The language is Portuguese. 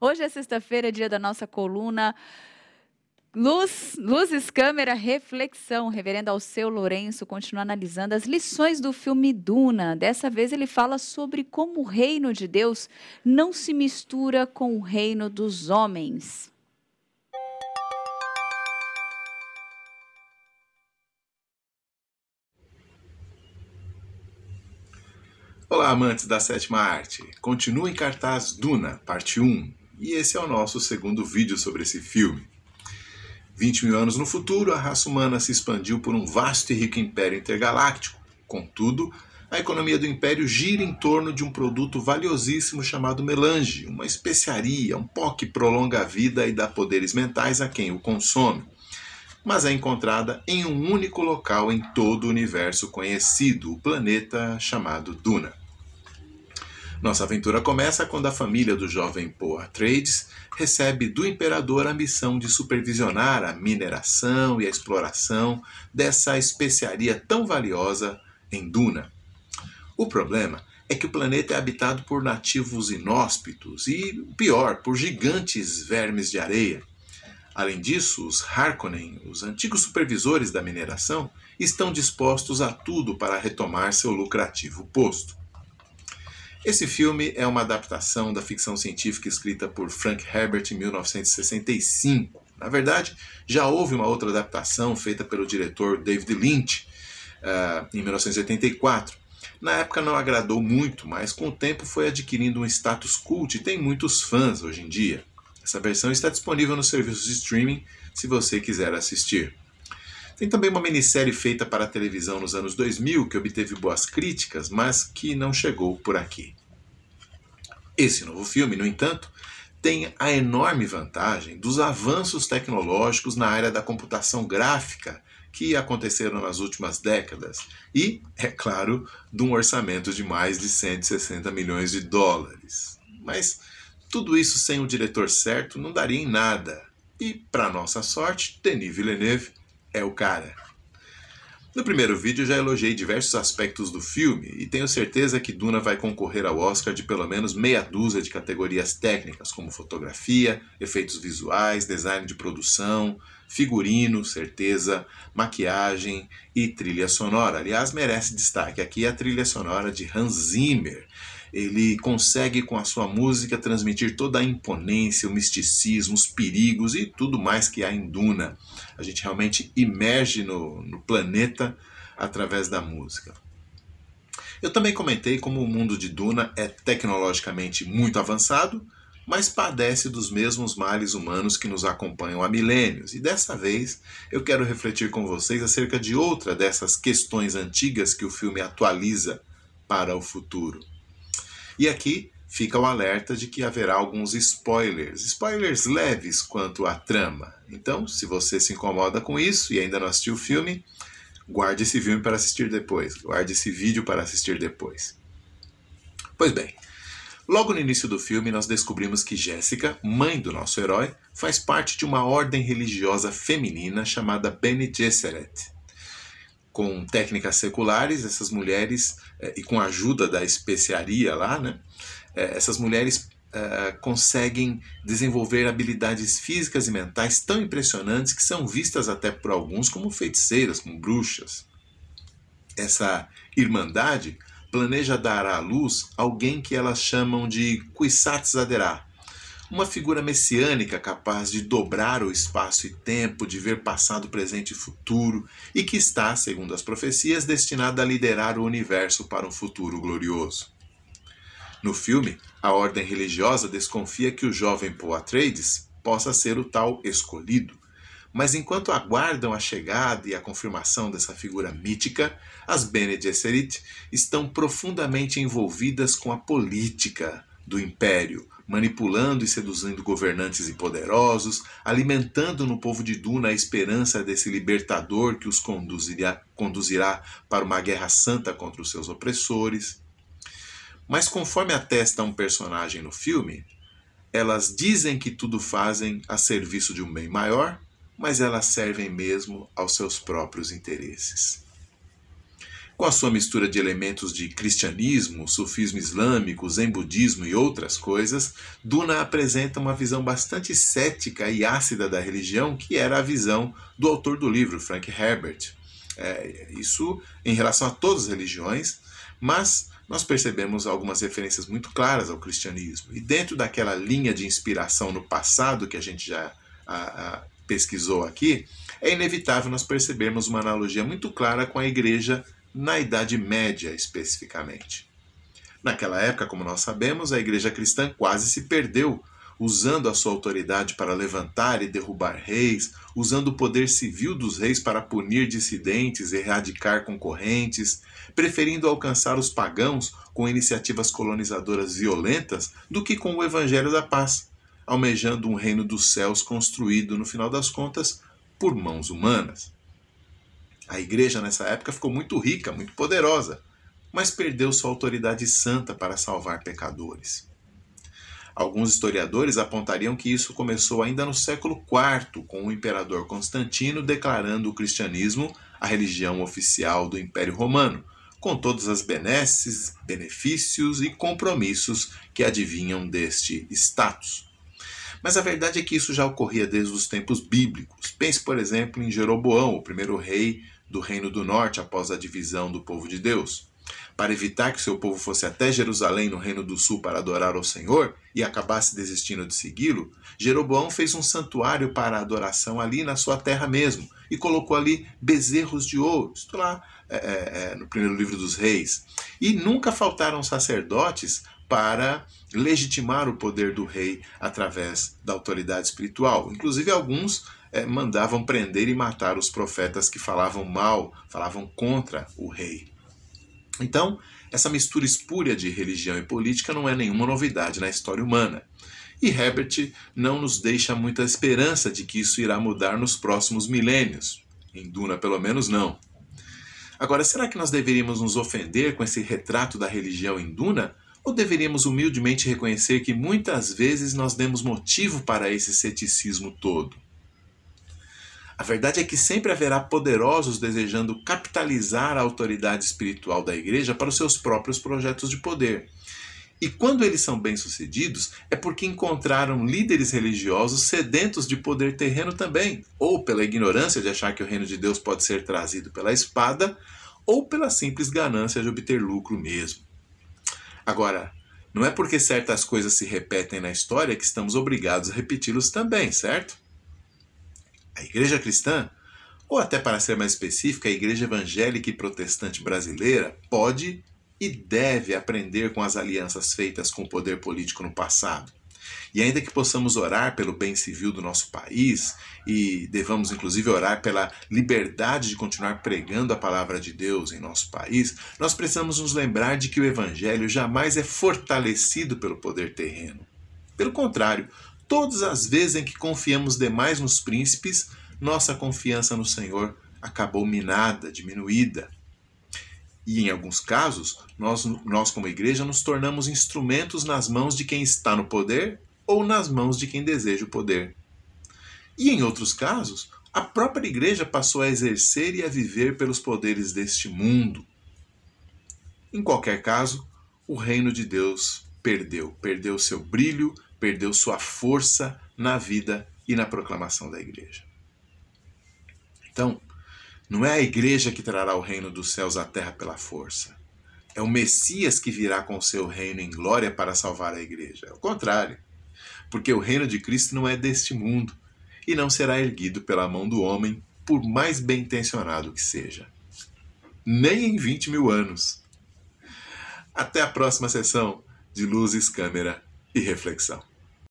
Hoje é sexta-feira, dia da nossa coluna Luzes, Câmera, Reflexão. O reverendo Alceu Lourenço continua analisando as lições do filme Duna. Dessa vez ele fala sobre como o reino de Deus não se mistura com o reino dos homens. Olá, amantes da sétima arte. Continua em cartaz Duna, parte 1. E esse é o nosso segundo vídeo sobre esse filme. 20 mil anos no futuro, a raça humana se expandiu por um vasto e rico império intergaláctico. Contudo, a economia do império gira em torno de um produto valiosíssimo chamado melange, uma especiaria, um pó que prolonga a vida e dá poderes mentais a quem o consome. Mas é encontrada em um único local em todo o universo conhecido, o planeta chamado Duna. Nossa aventura começa quando a família do jovem Paul Atreides recebe do imperador a missão de supervisionar a mineração e a exploração dessa especiaria tão valiosa em Duna. O problema é que o planeta é habitado por nativos inóspitos e, pior, por gigantes vermes de areia. Além disso, os Harkonnen, os antigos supervisores da mineração, estão dispostos a tudo para retomar seu lucrativo posto. Esse filme é uma adaptação da ficção científica escrita por Frank Herbert em 1965. Na verdade, já houve uma outra adaptação feita pelo diretor David Lynch em 1984. Na época não agradou muito, mas com o tempo foi adquirindo um status cult e tem muitos fãs hoje em dia. Essa versão está disponível nos serviços de streaming se você quiser assistir. Tem também uma minissérie feita para a televisão nos anos 2000 que obteve boas críticas, mas que não chegou por aqui. Esse novo filme, no entanto, tem a enorme vantagem dos avanços tecnológicos na área da computação gráfica que aconteceram nas últimas décadas e, é claro, de um orçamento de mais de 160 milhões de dólares. Mas tudo isso sem o diretor certo não daria em nada. E, para nossa sorte, Denis Villeneuve é o cara. No primeiro vídeo já elogiei diversos aspectos do filme e tenho certeza que Duna vai concorrer ao Oscar de pelo menos meia dúzia de categorias técnicas, como fotografia, efeitos visuais, design de produção, figurino, certeza, maquiagem e trilha sonora. Aliás, merece destaque aqui a trilha sonora de Hans Zimmer. Ele consegue, com a sua música, transmitir toda a imponência, o misticismo, os perigos e tudo mais que há em Duna. A gente realmente imerge no planeta através da música. Eu também comentei como o mundo de Duna é tecnologicamente muito avançado, mas padece dos mesmos males humanos que nos acompanham há milênios. E dessa vez eu quero refletir com vocês acerca de outra dessas questões antigas que o filme atualiza para o futuro. E aqui fica o alerta de que haverá alguns spoilers leves quanto à trama. Então, se você se incomoda com isso e ainda não assistiu o filme, guarde esse filme para assistir depois, guarde esse vídeo para assistir depois. Pois bem, logo no início do filme nós descobrimos que Jéssica, mãe do nosso herói, faz parte de uma ordem religiosa feminina chamada Bene Gesserit. Com técnicas seculares, essas mulheres, e com a ajuda da especiaria lá, essas mulheres conseguem desenvolver habilidades físicas e mentais tão impressionantes que são vistas até por alguns como feiticeiras, como bruxas. Essa irmandade planeja dar à luz alguém que elas chamam de Kwisatz Haderach, uma figura messiânica capaz de dobrar o espaço e tempo, de ver passado, presente e futuro, e que está, segundo as profecias, destinada a liderar o universo para um futuro glorioso. No filme, a ordem religiosa desconfia que o jovem Paul Atreides possa ser o tal escolhido, mas enquanto aguardam a chegada e a confirmação dessa figura mítica, as Bene Gesserit estão profundamente envolvidas com a política do império, manipulando e seduzindo governantes e poderosos, alimentando no povo de Duna a esperança desse libertador que os conduzirá para uma guerra santa contra os seus opressores. Mas conforme atesta um personagem no filme, elas dizem que tudo fazem a serviço de um bem maior, mas elas servem mesmo aos seus próprios interesses. Com a sua mistura de elementos de cristianismo, sufismo islâmico, zen budismo e outras coisas, Duna apresenta uma visão bastante cética e ácida da religião, que era a visão do autor do livro, Frank Herbert. Isso em relação a todas as religiões, mas nós percebemos algumas referências muito claras ao cristianismo. E dentro daquela linha de inspiração no passado que a gente já pesquisou aqui, é inevitável nós percebermos uma analogia muito clara com a igreja na Idade Média, especificamente. Naquela época, como nós sabemos, a igreja cristã quase se perdeu, usando a sua autoridade para levantar e derrubar reis, usando o poder civil dos reis para punir dissidentes e erradicar concorrentes, preferindo alcançar os pagãos com iniciativas colonizadoras violentas do que com o evangelho da paz, almejando um reino dos céus construído, no final das contas, por mãos humanas. A igreja nessa época ficou muito rica, muito poderosa, mas perdeu sua autoridade santa para salvar pecadores. Alguns historiadores apontariam que isso começou ainda no século IV, com o imperador Constantino declarando o cristianismo a religião oficial do Império Romano, com todas as benesses, benefícios e compromissos que advinham deste status. Mas a verdade é que isso já ocorria desde os tempos bíblicos. Pense, por exemplo, em Jeroboão, o primeiro rei do Reino do Norte após a divisão do povo de Deus. Para evitar que seu povo fosse até Jerusalém no Reino do Sul para adorar ao Senhor e acabasse desistindo de segui-lo, Jeroboão fez um santuário para adoração ali na sua terra mesmo e colocou ali bezerros de ouro, isto lá no primeiro livro dos reis. E nunca faltaram sacerdotes para legitimar o poder do rei através da autoridade espiritual. Inclusive alguns mandavam prender e matar os profetas que falavam mal, falavam contra o rei. Então, essa mistura espúria de religião e política não é nenhuma novidade na história humana. E Herbert não nos deixa muita esperança de que isso irá mudar nos próximos milênios. Em Duna, pelo menos, não. Agora, será que nós deveríamos nos ofender com esse retrato da religião em Duna? Ou deveríamos humildemente reconhecer que muitas vezes nós demos motivo para esse ceticismo todo? A verdade é que sempre haverá poderosos desejando capitalizar a autoridade espiritual da igreja para os seus próprios projetos de poder. E quando eles são bem-sucedidos, é porque encontraram líderes religiosos sedentos de poder terreno também, ou pela ignorância de achar que o reino de Deus pode ser trazido pela espada, ou pela simples ganância de obter lucro mesmo. Agora, não é porque certas coisas se repetem na história que estamos obrigados a repeti-los também, certo? A igreja cristã, ou até para ser mais específica, a igreja evangélica e protestante brasileira, pode e deve aprender com as alianças feitas com o poder político no passado. E ainda que possamos orar pelo bem civil do nosso país, e devamos inclusive orar pela liberdade de continuar pregando a palavra de Deus em nosso país, nós precisamos nos lembrar de que o evangelho jamais é fortalecido pelo poder terreno. Pelo contrário, todas as vezes em que confiamos demais nos príncipes, nossa confiança no Senhor acabou minada, diminuída. E em alguns casos, nós como igreja nos tornamos instrumentos nas mãos de quem está no poder ou nas mãos de quem deseja o poder. E em outros casos, a própria igreja passou a exercer e a viver pelos poderes deste mundo. Em qualquer caso, o reino de Deus perdeu seu brilho, perdeu sua força na vida e na proclamação da igreja. Então, não é a igreja que trará o reino dos céus à terra pela força. É o Messias que virá com o seu reino em glória para salvar a igreja. É o contrário. Porque o reino de Cristo não é deste mundo e não será erguido pela mão do homem, por mais bem intencionado que seja. Nem em 20 mil anos. Até a próxima sessão de Luzes, Câmera e Reflexão.